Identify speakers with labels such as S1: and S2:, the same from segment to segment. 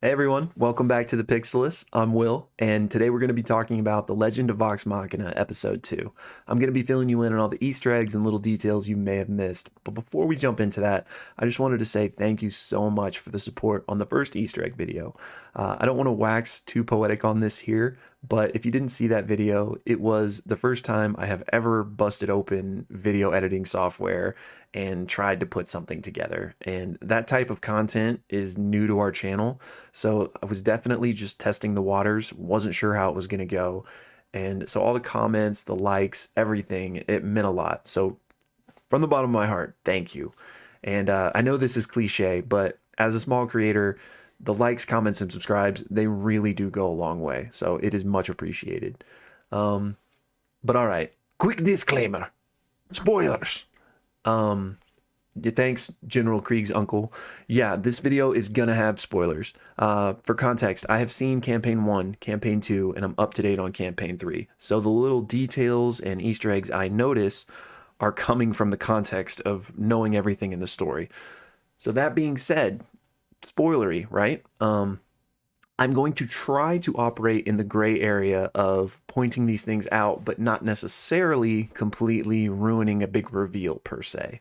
S1: Hey everyone, welcome back to the Pixelists. I'm Will, and today we're going to be talking about The Legend of Vox Machina, Episode 2. I'm going to be filling you in on all the Easter eggs and little details you may have missed, but before we jump into that, I just wanted to say thank you so much for the support on the first Easter egg video. I don't want to wax too poetic on this here, but if you didn't see that video, it was the first time I have ever busted open video editing software and tried to put something together. And that type of content is new to our channel. So I was definitely just testing the waters, wasn't sure how it was going to go. And so all the comments, the likes, everything, it meant a lot. So from the bottom of my heart, thank you. And I know this is cliche, but as a small creator, the likes, comments, and subscribes, they really do go a long way. So it is much appreciated. But all right, quick disclaimer. Spoilers. Yeah, thanks, General Krieg's uncle. Yeah, this video is gonna have spoilers. For context, I have seen Campaign 1, Campaign 2, and I'm up to date on Campaign 3. So the little details and Easter eggs I notice are coming from the context of knowing everything in the story. So that being said, spoilery, right? I'm going to try to operate in the gray area of pointing these things out, but not necessarily completely ruining a big reveal per se.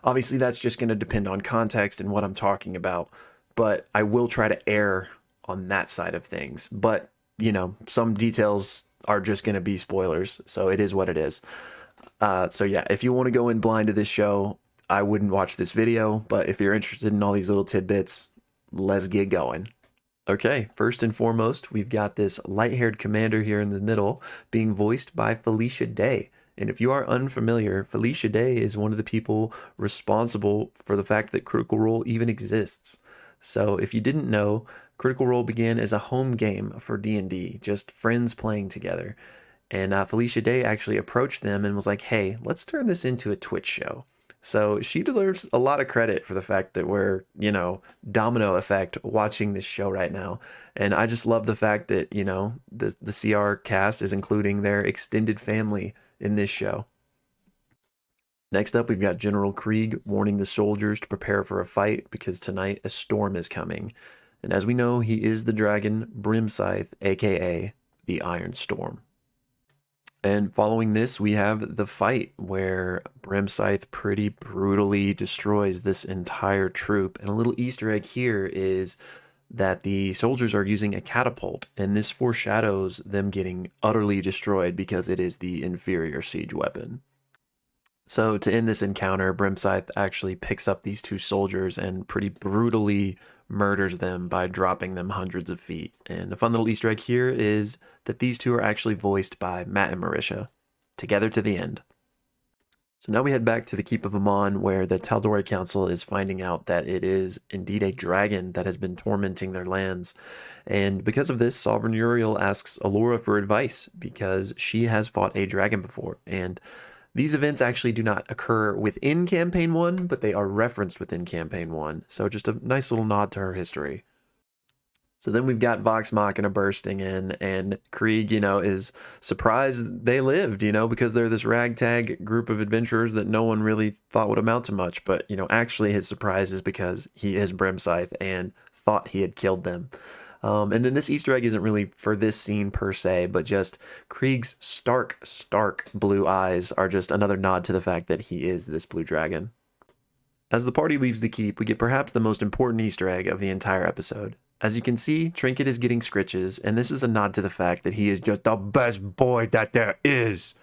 S1: Obviously, that's just going to depend on context and what I'm talking about, but I will try to err on that side of things. But, you know, some details are just going to be spoilers, so it is what it is. So yeah, if you want to go in blind to this show, I wouldn't watch this video, but if you're interested in all these little tidbits, let's get going. Okay, first and foremost, we've got this light-haired commander here in the middle being voiced by Felicia Day. And if you are unfamiliar, Felicia Day is one of the people responsible for the fact that Critical Role even exists. So if you didn't know, Critical Role began as a home game for D&D, just friends playing together. And Felicia Day actually approached them and was like, hey, let's turn this into a Twitch show. So she deserves a lot of credit for the fact that we're, you know, domino effect watching this show right now. And I just love the fact that, you know, the CR cast is including their extended family in this show. Next up, we've got General Krieg warning the soldiers to prepare for a fight because tonight a storm is coming. And as we know, he is the dragon Brimscythe, aka the Iron Storm. And following this, we have the fight where Brimscythe pretty brutally destroys this entire troop. And a little Easter egg here is that the soldiers are using a catapult, and this foreshadows them getting utterly destroyed because it is the inferior siege weapon. So to end this encounter, Brimscythe actually picks up these two soldiers and pretty brutally murders them by dropping them hundreds of feet. And a fun little Easter egg here is that these two are actually voiced by Matt and Marisha, together to the end. So now we head back to the Keep of Amon, where the Tal'Dorei Council is finding out that it is indeed a dragon that has been tormenting their lands. And because of this, Sovereign Uriel asks Allura for advice, because she has fought a dragon before. And these events actually do not occur within Campaign 1, but they are referenced within Campaign 1. So just a nice little nod to her history. So then we've got Vox Machina bursting in, and Krieg, you know, is surprised they lived, you know, because they're this ragtag group of adventurers that no one really thought would amount to much. But, you know, actually his surprise is because he is Brimscythe and thought he had killed them. And then this Easter egg isn't really for this scene per se, but just Krieg's stark blue eyes are just another nod to the fact that he is this blue dragon. As the party leaves the keep, we get perhaps the most important Easter egg of the entire episode. As you can see, Trinket is getting scritches, and this is a nod to the fact that he is just the best boy that there is.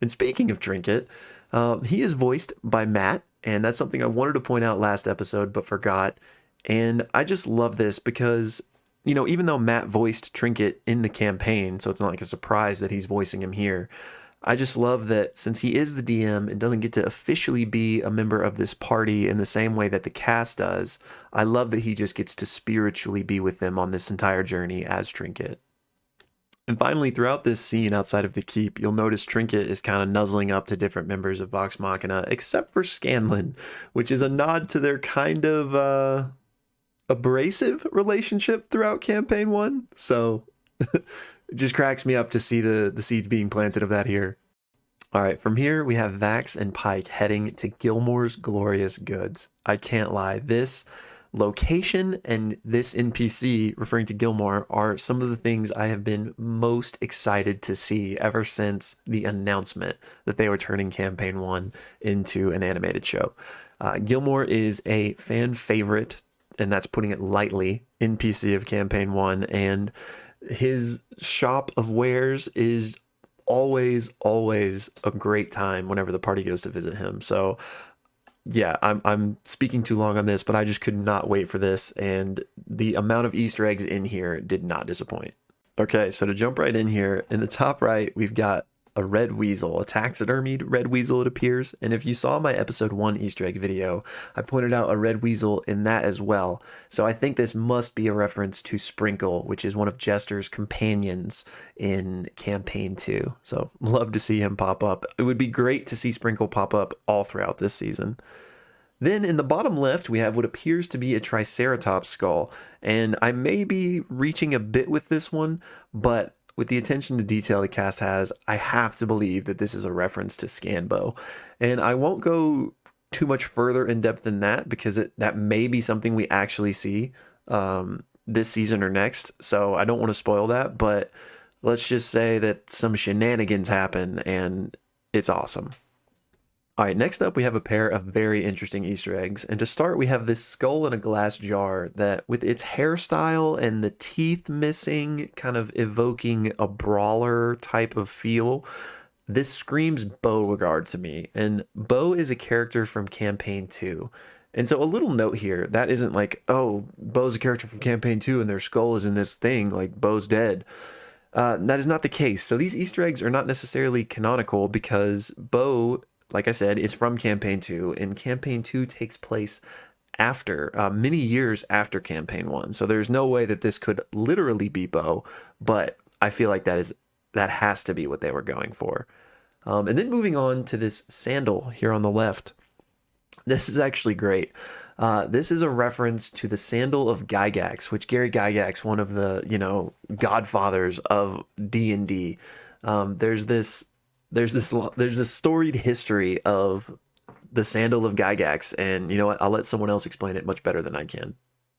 S1: And speaking of Trinket, he is voiced by Matt, and that's something I wanted to point out last episode but forgot. And I just love this because, you know, even though Matt voiced Trinket in the campaign, so it's not like a surprise that he's voicing him here, I just love that since he is the DM and doesn't get to officially be a member of this party in the same way that the cast does, I love that he just gets to spiritually be with them on this entire journey as Trinket. And finally, throughout this scene outside of the keep, you'll notice Trinket is kind of nuzzling up to different members of Vox Machina, except for Scanlan, which is a nod to their kind of abrasive relationship throughout Campaign 1. So it just cracks me up to see the seeds being planted of that here. All right, from here we have Vax and Pike heading to Gilmore's Glorious Goods. I can't lie, this Location and this NPC, referring to Gilmore, are some of the things I have been most excited to see ever since the announcement that they were turning Campaign 1 into an animated show. Gilmore is a fan favorite, and that's putting it lightly, NPC of Campaign 1, and his shop of wares is always a great time whenever the party goes to visit him. So yeah, I'm speaking too long on this, but I just could not wait for this, and the amount of Easter eggs in here did not disappoint. Okay, so to jump right in here, in the top right, we've got a red weasel, a taxidermied red weasel, it appears. And if you saw my episode 1 Easter egg video, I pointed out a red weasel in that as well. So I think this must be a reference to Sprinkle, which is one of Jester's companions in Campaign 2. So love to see him pop up. It would be great to see Sprinkle pop up all throughout this season. Then in the bottom left, we have what appears to be a Triceratops skull. And I may be reaching a bit with this one, but with the attention to detail the cast has, I have to believe that this is a reference to Scanbo. And I won't go too much further in depth than that, because that may be something we actually see this season or next. So I don't want to spoil that, but let's just say that some shenanigans happen and it's awesome. All right, next up we have a pair of very interesting Easter eggs. And to start, we have this skull in a glass jar that, with its hairstyle and the teeth missing, kind of evoking a brawler type of feel, this screams Beauregard to me. And Beau is a character from Campaign 2. And so a little note here, that isn't like, oh, Beau's a character from Campaign 2 and their skull is in this thing, like Beau's dead. That is not the case. So these Easter eggs are not necessarily canonical, because Beau, like I said, is from Campaign 2, and Campaign 2 takes place after, many years after Campaign 1. So there's no way that this could literally be Beau, but I feel like that has to be what they were going for. And then moving on to this sandal here on the left. This is actually great. This is a reference to the Sandal of Gygax, which Gary Gygax, one of the, godfathers of D&D. There's this storied history of the Sandal of Gygax, and you know what? I'll let someone else explain it much better than I can.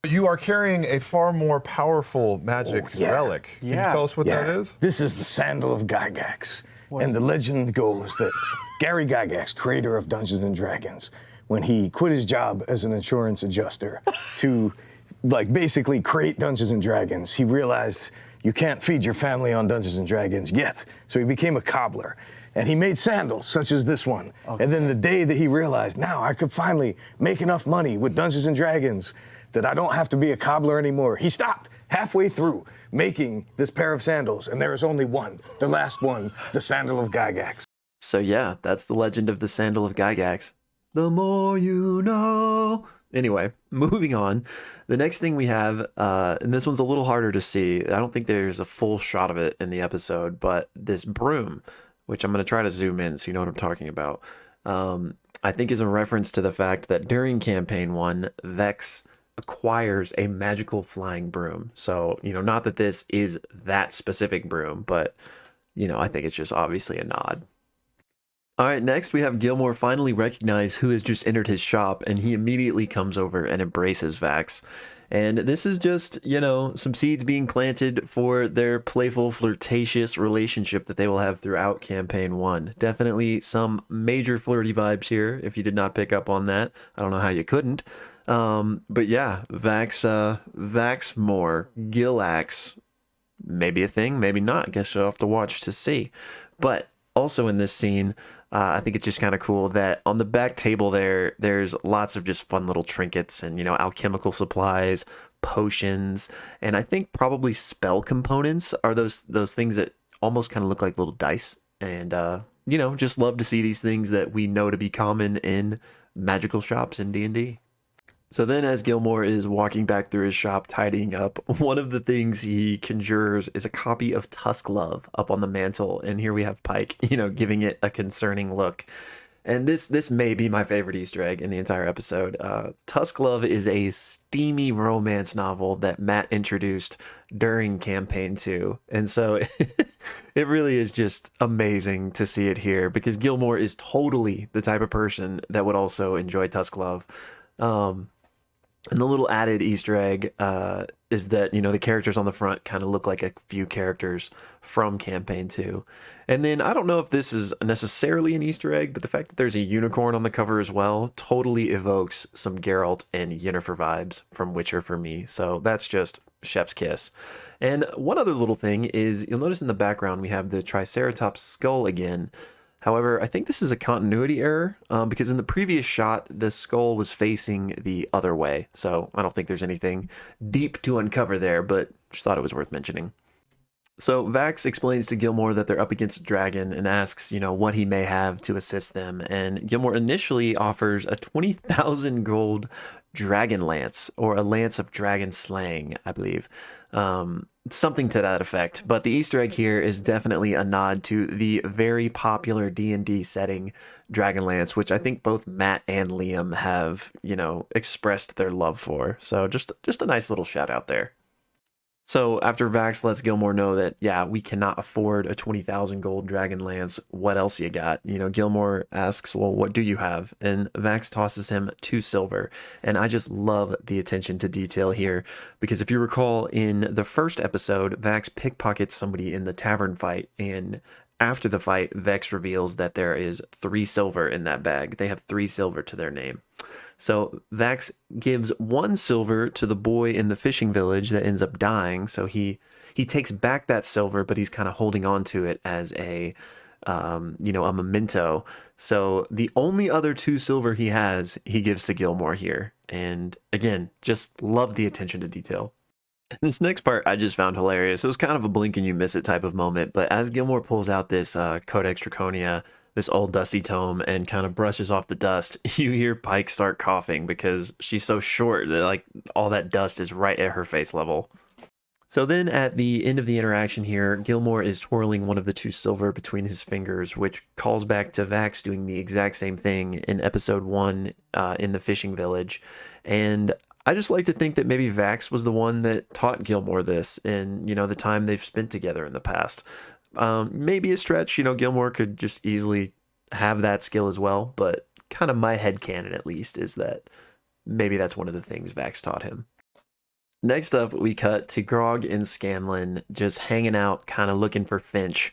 S2: You are carrying a far more powerful magic relic. Can you tell us what that is?
S3: This is the Sandal of Gygax. And the legend goes that Gary Gygax, creator of Dungeons and Dragons, when he quit his job as an insurance adjuster to basically create Dungeons and Dragons, he realized you can't feed your family on Dungeons and Dragons yet. So he became a cobbler. And he made sandals such as this one. Okay. And then the day that he realized, now I could finally make enough money with Dungeons and Dragons that I don't have to be a cobbler anymore, he stopped halfway through making this pair of sandals. And there is only one, the last one, the Sandal of Gygax.
S1: So yeah, that's the legend of the Sandal of Gygax. The more you know. Anyway, moving on. The next thing we have, and this one's a little harder to see. I don't think there's a full shot of it in the episode, but this broom, which I'm going to try to zoom in so you know what I'm talking about, I think is a reference to the fact that during Campaign 1, Vex acquires a magical flying broom. So, not that this is that specific broom, but, I think it's just obviously a nod. All right, next we have Gilmore finally recognize who has just entered his shop, and he immediately comes over and embraces Vax. And this is just, some seeds being planted for their playful, flirtatious relationship that they will have throughout Campaign 1. Definitely some major flirty vibes here, if you did not pick up on that. I don't know how you couldn't. But yeah, Vaxmore, Gilax, maybe a thing, maybe not. I guess you'll have to watch to see. But also in this scene, I think it's just kind of cool that on the back table there's lots of just fun little trinkets and, alchemical supplies, potions, and I think probably spell components are those things that almost kind of look like little dice. And, just love to see these things that we know to be common in magical shops in D&D. So then as Gilmore is walking back through his shop, tidying up, one of the things he conjures is a copy of Tusk Love up on the mantle. And here we have Pike, giving it a concerning look. And this may be my favorite Easter egg in the entire episode. Tusk Love is a steamy romance novel that Matt introduced during Campaign 2. And so it really is just amazing to see it here, because Gilmore is totally the type of person that would also enjoy Tusk Love. And the little added Easter egg is that, the characters on the front kind of look like a few characters from Campaign 2. And then I don't know if this is necessarily an Easter egg, but the fact that there's a unicorn on the cover as well totally evokes some Geralt and Yennefer vibes from Witcher for me. So that's just chef's kiss. And one other little thing is you'll notice in the background we have the Triceratops skull again. However, I think this is a continuity error because in the previous shot, the skull was facing the other way. So I don't think there's anything deep to uncover there, but just thought it was worth mentioning. So Vax explains to Gilmore that they're up against a dragon and asks, what he may have to assist them. And Gilmore initially offers a 20,000 gold dragon lance, or a lance of dragon slaying, I believe. Something to that effect. But the Easter egg here is definitely a nod to the very popular D&D setting Dragonlance, which I think both Matt and Liam have, expressed their love for. So just a nice little shout out there. So after Vax lets Gilmore know that, yeah, we cannot afford a 20,000 gold Dragonlance, what else you got? Gilmore asks, well, what do you have? And Vax tosses him 2 silver. And I just love the attention to detail here, because if you recall in the first episode, Vax pickpockets somebody in the tavern fight, and after the fight, Vex reveals that there is 3 silver in that bag. They have 3 silver to their name. So Vax gives 1 silver to the boy in the fishing village that ends up dying. So he takes back that silver, but he's kind of holding on to it as a memento. So the only other 2 silver he has, he gives to Gilmore here. And again, just love the attention to detail. And this next part I just found hilarious. It was kind of a blink and you miss it type of moment. But as Gilmore pulls out this Codex Draconia, this old dusty tome, and kind of brushes off the dust, you hear Pike start coughing because she's so short that all that dust is right at her face level. So then at the end of the interaction here, Gilmore is twirling one of the 2 silver between his fingers, which calls back to Vax doing the exact same thing in episode 1 in the fishing village. And I just like to think that maybe Vax was the one that taught Gilmore this in, the time they've spent together in the past. Maybe a stretch, Gilmore could just easily have that skill as well, but kind of my headcanon at least is that maybe that's one of the things Vax taught him. Next up, we cut to Grog and Scanlan just hanging out, kind of looking for Finch.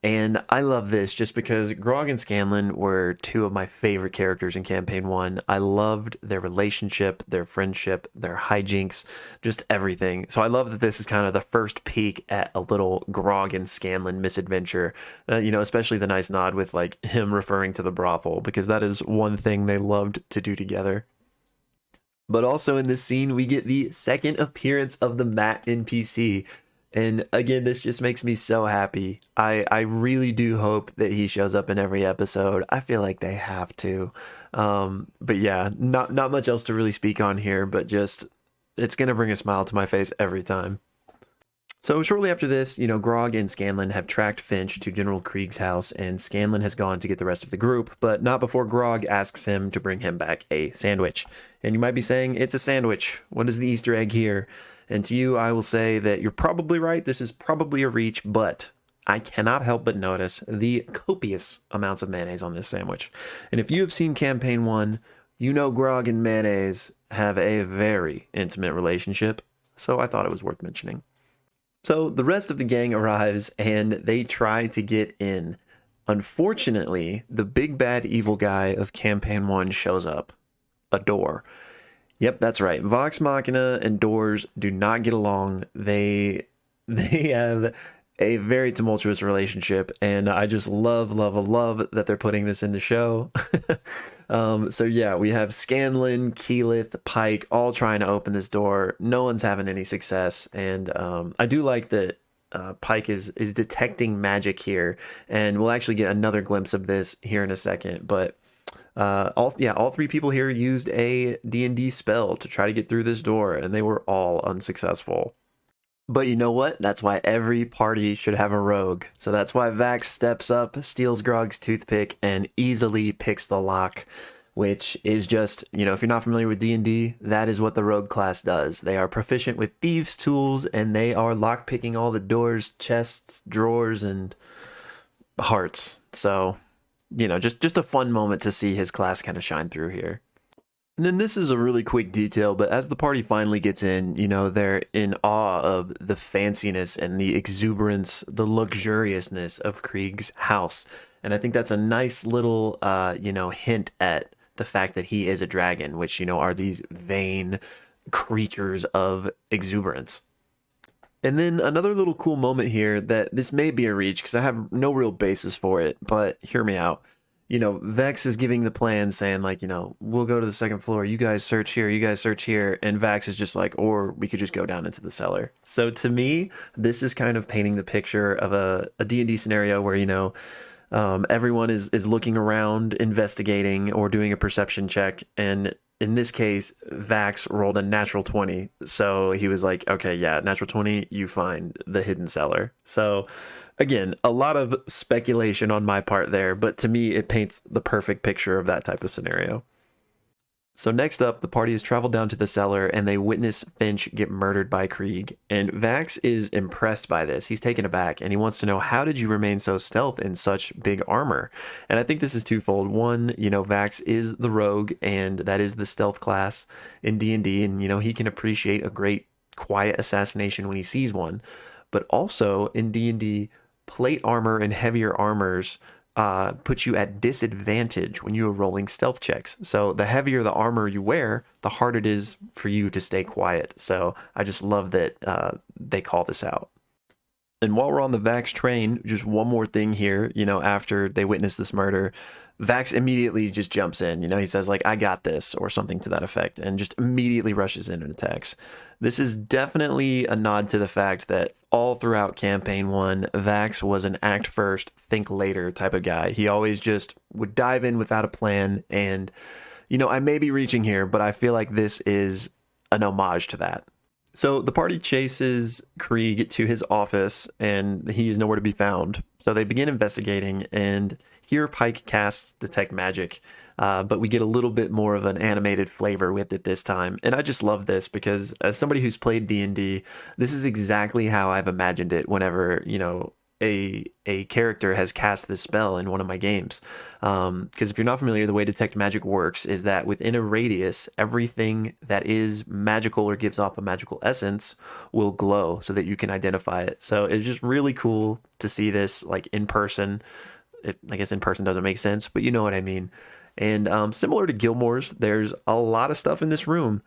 S1: And I love this just because Grog and Scanlan were 2 of my favorite characters in Campaign 1. I loved their relationship, their friendship, their hijinks, just everything. So I love that this is kind of the first peek at a little Grog and Scanlan misadventure. Especially the nice nod with him referring to the brothel, because that is one thing they loved to do together. But also in this scene, we get the second appearance of the Matt NPC. And again, this just makes me so happy. I really do hope that he shows up in every episode. I feel like they have to. But yeah, not much else to really speak on here, but just it's going to bring a smile to my face every time. So shortly after this, Grog and Scanlan have tracked Finch to General Krieg's house, and Scanlan has gone to get the rest of the group, but not before Grog asks him to bring him back a sandwich. And you might be saying, it's a sandwich. What is the Easter egg here? And to you, I will say that you're probably right. This is probably a reach, but I cannot help but notice the copious amounts of mayonnaise on this sandwich. And if you have seen Campaign 1, Grog and mayonnaise have a very intimate relationship, so I thought it was worth mentioning. So the rest of the gang arrives, and they try to get in. Unfortunately, the big bad evil guy of Campaign 1 shows up. A door. Yep, that's right. Vox Machina and doors do not get along. They have a very tumultuous relationship, and I just love that they're putting this in the show. So yeah, we have Scanlan, Keyleth, Pike all trying to open this door. No one's having any success, and I do like that Pike is detecting magic here, and we'll actually get another glimpse of this here in a second, but all 3 people here used a D&D spell to try to get through this door, and they were all unsuccessful. But you know what? That's why every party should have a rogue. So that's why Vax steps up, steals Grog's toothpick, and easily picks the lock, which is just, if you're not familiar with D&D, that is what the rogue class does. They are proficient with thieves' tools, and they are lock-picking all the doors, chests, drawers, and hearts. So just a fun moment to see his class kind of shine through here. And then this is a really quick detail, but as the party finally gets in, they're in awe of the fanciness and the exuberance, the luxuriousness of Krieg's house. And I think that's a nice little, hint at the fact that he is a dragon, which, are these vain creatures of exuberance. And then another little cool moment here that this may be a reach because I have no real basis for it, but hear me out. Vex is giving the plan saying like, we'll go to the second floor. You guys search here. You guys search here. And Vax is just like, or we could just go down into the cellar. So to me, this is kind of painting the picture of a D&D scenario where, everyone is looking around, investigating, or doing a perception check. And in this case, Vax rolled a natural 20. So he was like, okay, yeah, natural 20, you find the hidden cellar. So again, a lot of speculation on my part there, but to me, it paints the perfect picture of that type of scenario. So next up, the party has traveled down to the cellar and they witness Finch get murdered by Krieg. And Vax is impressed by this. He's taken aback and he wants to know, how did you remain so stealth in such big armor? And I think this is twofold. One, Vax is the rogue and that is the stealth class in D&D. And, he can appreciate a great quiet assassination when he sees one. But also in D&D, plate armor and heavier armors put you at disadvantage when you are rolling stealth checks. So the heavier the armor you wear, the harder it is for you to stay quiet. So I just love that they call this out. And while we're on the Vax train, just one more thing here, after they witness this murder, Vax immediately just jumps in. He says like, I got this, or something to that effect, and just immediately rushes in and attacks. This is definitely a nod to the fact that all throughout campaign 1, Vax was an act first, think later type of guy. He always just would dive in without a plan. And, I may be reaching here, but I feel like this is an homage to that. So the party chases Krieg to his office and he is nowhere to be found. So they begin investigating, and here Pike casts Detect Magic, but we get a little bit more of an animated flavor with it this time. And I just love this because as somebody who's played D&D, this is exactly how I've imagined it whenever, a character has cast this spell in one of my games. Because if you're not familiar, the way Detect Magic works is that within a radius, everything that is magical or gives off a magical essence will glow so that you can identify it. So it's just really cool to see this like in person. I guess in person doesn't make sense, but you know what I mean. And similar to Gilmore's, there's a lot of stuff in this room.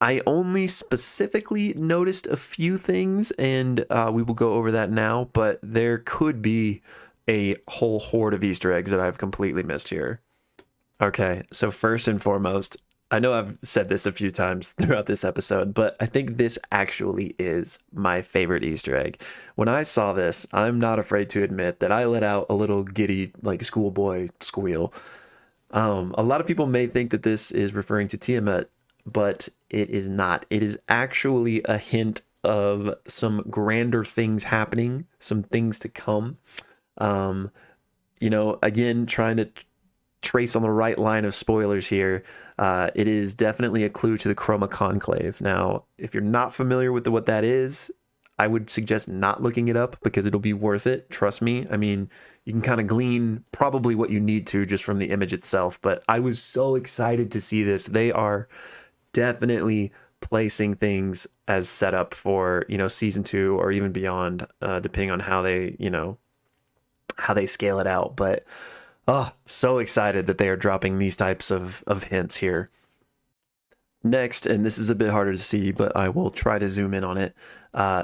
S1: I only specifically noticed a few things, and we will go over that now, but there could be a whole horde of Easter eggs that I've completely missed here. Okay, so first and foremost, I know I've said this a few times throughout this episode, but I think this actually is my favorite Easter egg. When I saw this, I'm not afraid to admit that I let out a little giddy, like schoolboy squeal. A lot of people may think that this is referring to Tiamat, but it is not. It is actually a hint of some grander things happening, some things to come. Again, trying to trace on the right line of spoilers here. It is definitely a clue to the Chroma Conclave. Now, if you're not familiar with what that is, I would suggest not looking it up because it'll be worth it. Trust me. I mean, you can kind of glean probably what you need to just from the image itself, but I was so excited to see this. They are definitely placing things as setup for, season 2 or even beyond, depending on how they scale it out. But so excited that they are dropping these types of hints here. Next, and this is a bit harder to see, but I will try to zoom in on it,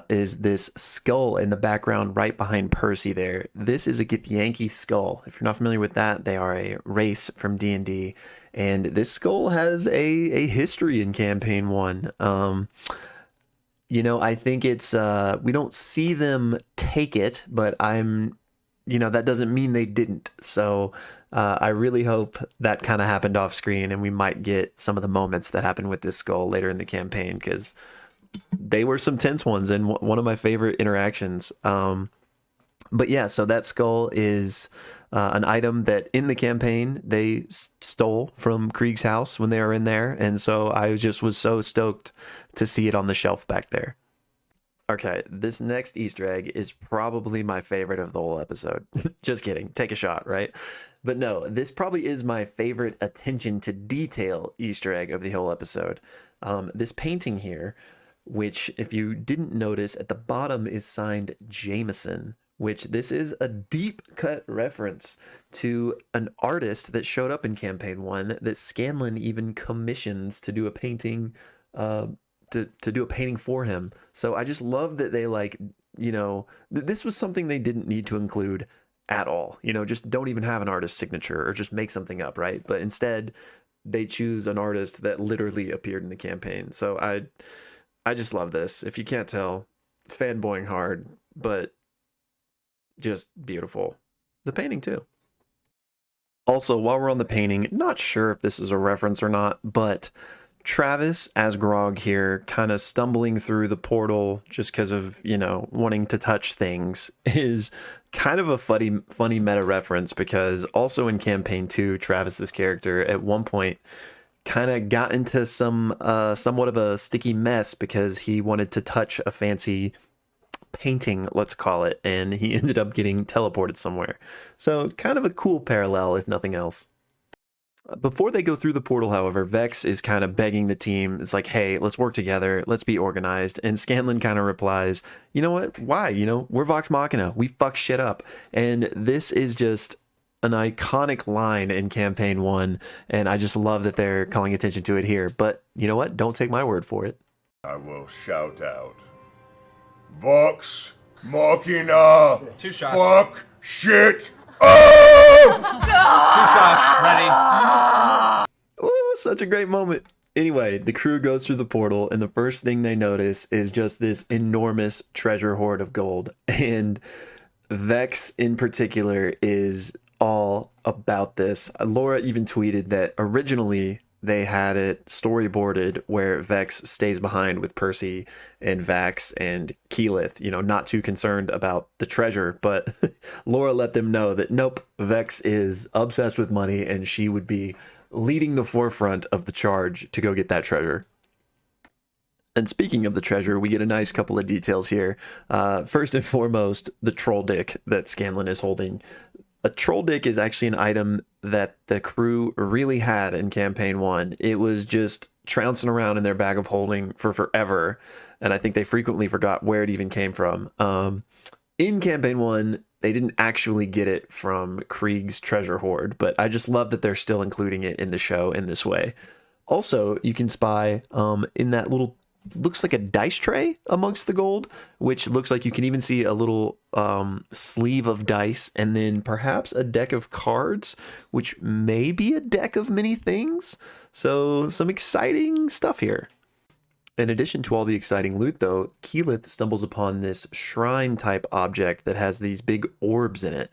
S1: is this skull in the background right behind Percy there. This is a Githyanki skull. If you're not familiar with that, they are a race from D&D, and this skull has a history in campaign 1. I think it's we don't see them take it, but that doesn't mean they didn't. So I really hope that kind of happened off screen and we might get some of the moments that happened with this skull later in the campaign, because they were some tense ones and one of my favorite interactions. But yeah, so that skull is an item that in the campaign they stole from Krieg's house when they were in there. And so I just was so stoked to see it on the shelf back there. Okay, this next Easter egg is probably my favorite of the whole episode. Just kidding. Take a shot, right? But no, this probably is my favorite attention to detail Easter egg of the whole episode. This painting here, which if you didn't notice at the bottom is signed Jameson, which this is a deep cut reference to an artist that showed up in campaign 1 that Scanlan even commissions to do a painting to do a painting for him. So I just love that they this was something they didn't need to include at all. Just don't even have an artist's signature or just make something up, right? But instead they choose an artist that literally appeared in the campaign. So I just love this. If you can't tell, fanboying hard, but just beautiful. The painting too. Also, while we're on the painting, not sure if this is a reference or not, but Travis as Grog here, kind of stumbling through the portal just because of, wanting to touch things, is kind of a funny meta reference, because also in campaign 2, Travis's character at one point kind of got into somewhat of a sticky mess because he wanted to touch a fancy painting, let's call it, and he ended up getting teleported somewhere. So kind of a cool parallel, if nothing else. Before they go through the portal, however, Vex is kind of begging the team. It's like, hey, let's work together. Let's be organized. And Scanlan kind of replies, you know what? Why? We're Vox Machina. We fuck shit up. And this is just an iconic line in campaign 1. And I just love that they're calling attention to it here. But you know what? Don't take my word for it.
S4: I will shout out, Vox Machina.
S5: 2 shots.
S4: Fuck shit.
S5: Two shots. Ready.
S1: Oh, such a great moment. Anyway, the crew goes through the portal, and the first thing they notice is just this enormous treasure hoard of gold. And Vex in particular is all about this. Laura even tweeted that originally they had it storyboarded where Vex stays behind with Percy and Vax and Keyleth, not too concerned about the treasure, but Laura let them know that nope, Vex is obsessed with money and she would be leading the forefront of the charge to go get that treasure. And speaking of the treasure, we get a nice couple of details here. First and foremost, the troll dick that Scanlan is holding. A troll dick is actually an item that the crew really had in campaign 1. It was just trouncing around in their bag of holding for forever, and I think they frequently forgot where it even came from. In campaign 1, they didn't actually get it from Krieg's treasure hoard, but I just love that they're still including it in the show in this way. Also, you can spy in that little, looks like a dice tray amongst the gold, which looks like you can even see a little sleeve of dice, and then perhaps a deck of cards, which may be a deck of many things. So some exciting stuff here. In addition to all the exciting loot, though, Keyleth stumbles upon this shrine type object that has these big orbs in it.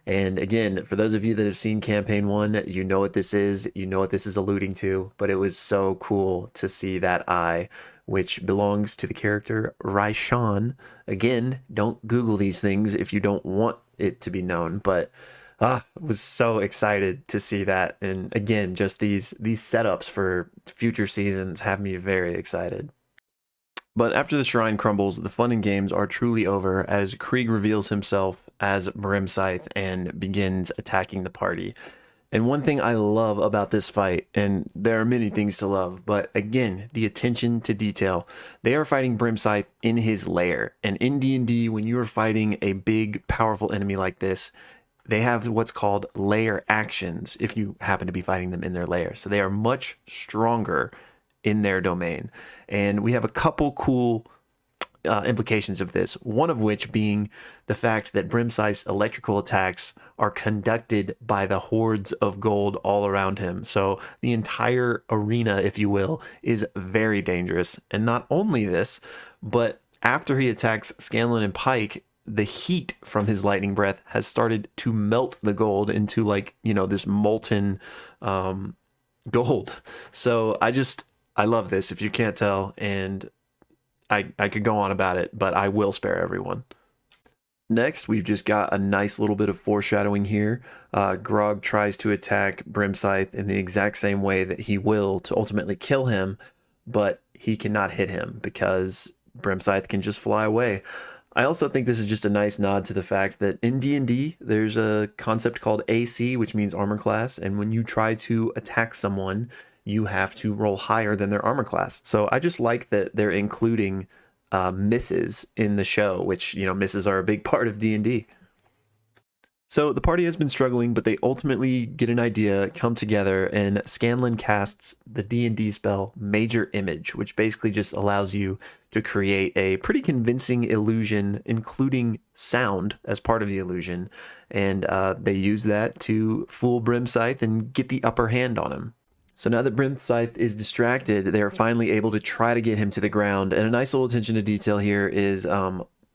S1: And again, for those of you that have seen campaign 1, you know what this is, you know what this is alluding to, but it was so cool to see that eye, which belongs to the character Raishan. Again, don't Google these things if you don't want it to be known, but I was so excited to see that. And again, just these setups for future seasons have me very excited. But after the shrine crumbles, the fun and games are truly over as Krieg reveals himself as Brimscythe and begins attacking the party. And one thing I love about this fight, and there are many things to love, but again, the attention to detail. They are fighting Brimscythe in his lair. And in D&D, when you are fighting a big, powerful enemy like this, they have what's called lair actions if you happen to be fighting them in their lair. So they are much stronger in their domain. And we have a couple cool implications of this, one of which being the fact that Brimscythe's electrical attacks are conducted by the hordes of gold all around him. So the entire arena, if you will, is very dangerous. And not only this, but after he attacks Scanlan and Pike, the heat from his lightning breath has started to melt the gold into this molten gold. So I love this, if you can't tell, and I could go on about it, but I will spare everyone. Next, we've just got a nice little bit of foreshadowing here. Grog tries to attack Brimscythe in the exact same way that he will to ultimately kill him, but he cannot hit him because Brimscythe can just fly away. I also think this is just a nice nod to the fact that in D&D, there's a concept called AC, which means armor class, and when you try to attack someone, you have to roll higher than their armor class. So I just like that they're including misses in the show, which, you know, misses are a big part of D&D. So the party has been struggling, but they ultimately get an idea, come together, and Scanlan casts the D&D spell Major Image, which basically just allows you to create a pretty convincing illusion, including sound as part of the illusion. And they use that to fool Brimscythe and get the upper hand on him. So now that Brimscythe is distracted, they are finally able to try to get him to the ground. And a nice little attention to detail here is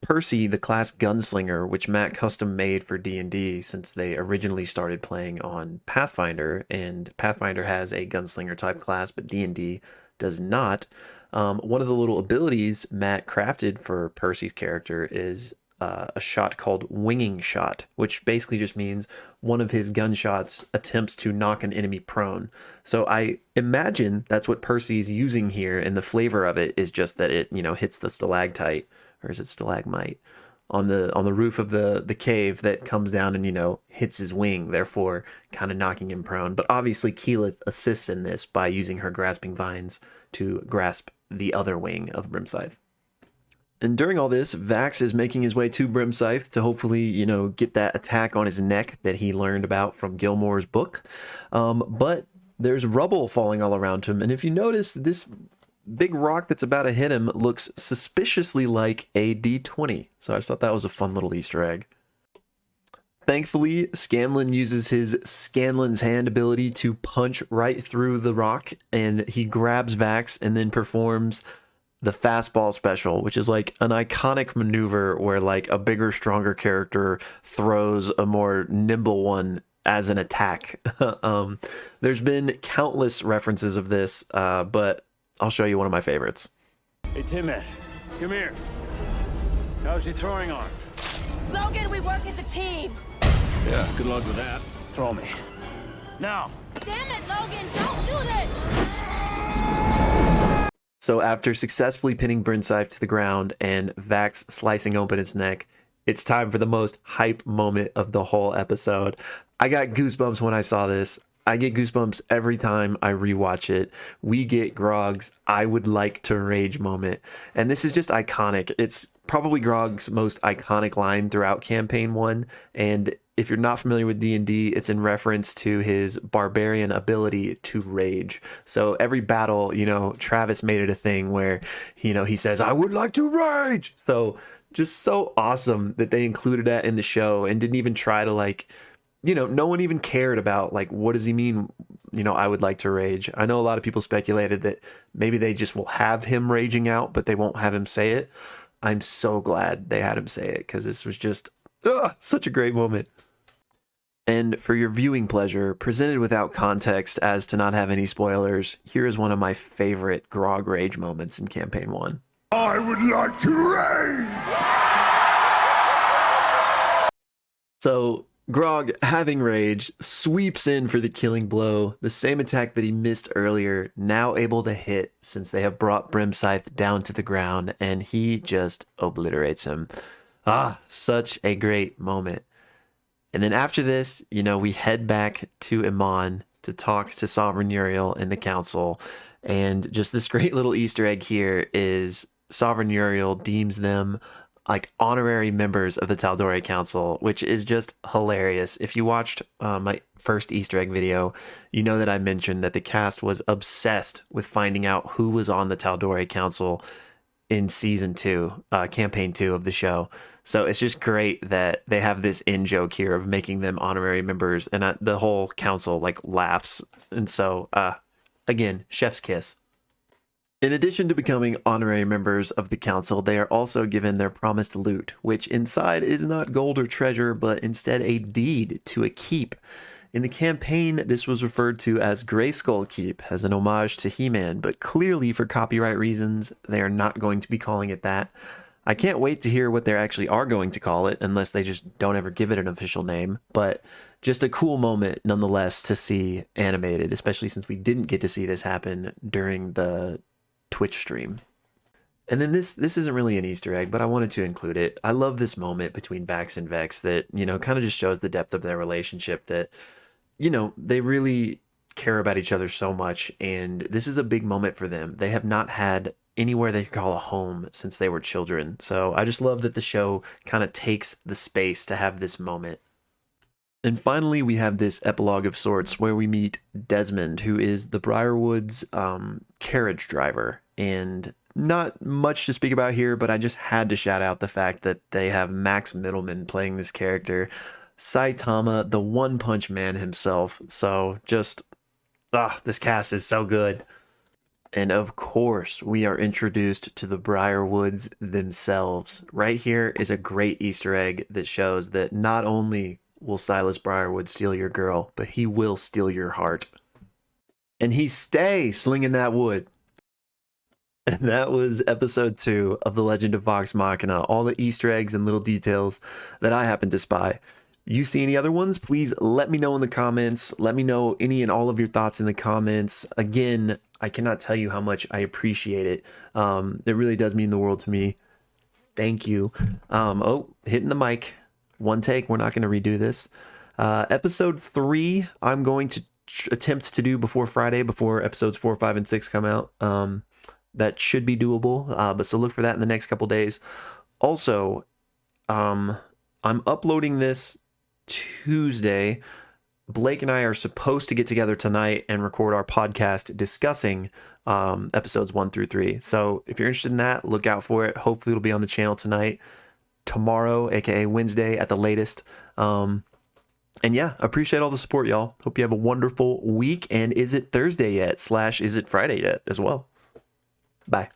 S1: Percy, the class Gunslinger, which Matt custom made for D&D since they originally started playing on Pathfinder, and Pathfinder has a Gunslinger type class, but D&D does not. One of the little abilities Matt crafted for Percy's character is a shot called Winging Shot, which basically just means one of his gunshots attempts to knock an enemy prone. So I imagine that's what Percy's using here, and the flavor of it is just that it, you know, hits the stalactite, or is it stalagmite, on the roof of the cave that comes down and, you know, hits his wing, therefore kind of knocking him prone. But obviously Keyleth assists in this by using her grasping vines to grasp the other wing of Brimscythe. And during all this, Vax is making his way to Brimscythe to hopefully, you know, get that attack on his neck that he learned about from Gilmore's book. But there's rubble falling all around him. And if you notice, this big rock that's about to hit him looks suspiciously like a D20. So I just thought that was a fun little Easter egg. Thankfully, Scanlan uses his Scanlan's Hand ability to punch right through the rock, and he grabs Vax and then performs the fastball special, which is like an iconic maneuver where like a bigger, stronger character throws a more nimble one as an attack. There's been countless references of this, but I'll show you one of my favorites.
S6: Hey, Tim-Man, come here. How's your throwing arm?
S7: Logan, we work as a team.
S6: Yeah, good luck with that. Throw me. Now.
S7: Damn it, Logan, don't do this!
S1: So after successfully pinning Brimscythe to the ground and Vax slicing open its neck, it's time for the most hype moment of the whole episode. I got goosebumps when I saw this. I get goosebumps every time I rewatch it. We get Grog's "I would like to rage" moment. And this is just iconic. It's probably Grog's most iconic line throughout Campaign 1. And if you're not familiar with D&D, it's in reference to his barbarian ability to rage. So every battle, you know, Travis made it a thing where, you know, he says, "I would like to rage." So just so awesome that they included that in the show and didn't even try to, like, you know, no one even cared about, like, what does he mean, you know, "I would like to rage." I know a lot of people speculated that maybe they just will have him raging out, but they won't have him say it. I'm so glad they had him say it, because this was just such a great moment. And for your viewing pleasure, presented without context as to not have any spoilers, here is one of my favorite Grog rage moments in Campaign 1.
S4: I would like to rage!
S1: So Grog, having rage, sweeps in for the killing blow, the same attack that he missed earlier, now able to hit since they have brought Brimscythe down to the ground, and he just obliterates him. Such a great moment. And then after this, you know, we head back to Amon to talk to Sovereign Uriel and the council. And just this great little Easter egg here is Sovereign Uriel deems them like honorary members of the Tal'Dorei Council, which is just hilarious. If you watched my first Easter egg video, you know that I mentioned that the cast was obsessed with finding out who was on the Tal'Dorei Council in season 2, campaign 2 of the show. So it's just great that they have this in-joke here of making them honorary members, and the whole council like laughs. And so, again, chef's kiss. In addition to becoming honorary members of the council, they are also given their promised loot, which inside is not gold or treasure, but instead a deed to a keep. In the campaign, this was referred to as Grayskull Keep, as an homage to He-Man, but clearly for copyright reasons, they are not going to be calling it that. I can't wait to hear what they actually are going to call it, unless they just don't ever give it an official name. But just a cool moment, nonetheless, to see animated, especially since we didn't get to see this happen during the Twitch stream. And then this isn't really an Easter egg, but I wanted to include it. I love this moment between Bax and Vex that, kind of just shows the depth of their relationship, that, they really care about each other so much. And this is a big moment for them. They have not had anywhere they could call a home since they were children. So I just love that the show kind of takes the space to have this moment. And finally, we have this epilogue of sorts where we meet Desmond, who is the Briarwood's carriage driver. And not much to speak about here, but I just had to shout out the fact that they have Max Middleman playing this character, Saitama, the One Punch Man himself. So just, this cast is so good. And of course, we are introduced to the Briarwoods themselves. Right here is a great Easter egg that shows that not only will Silas Briarwood steal your girl, but he will steal your heart. And he stay slinging that wood. And that was episode 2 of The Legend of Vox Machina. All the Easter eggs and little details that I happen to spy. You see any other ones? Please let me know in the comments. Let me know any and all of your thoughts in the comments. Again, I cannot tell you how much I appreciate it. It really does mean the world to me. Thank you. Hitting the mic. One take. We're not going to redo this. Episode 3, I'm going to attempt to do before Friday, before episodes 4, 5, and 6 come out. That should be doable, but so look for that in the next couple days. Also, I'm uploading this Tuesday. Blake and I are supposed to get together tonight and record our podcast discussing episodes 1 through 3. So if you're interested in that, look out for it. Hopefully it'll be on the channel tonight, tomorrow, aka Wednesday at the latest. And yeah, appreciate all the support, y'all. Hope you have a wonderful week. And is it Thursday yet? / is it Friday yet as well? Bye.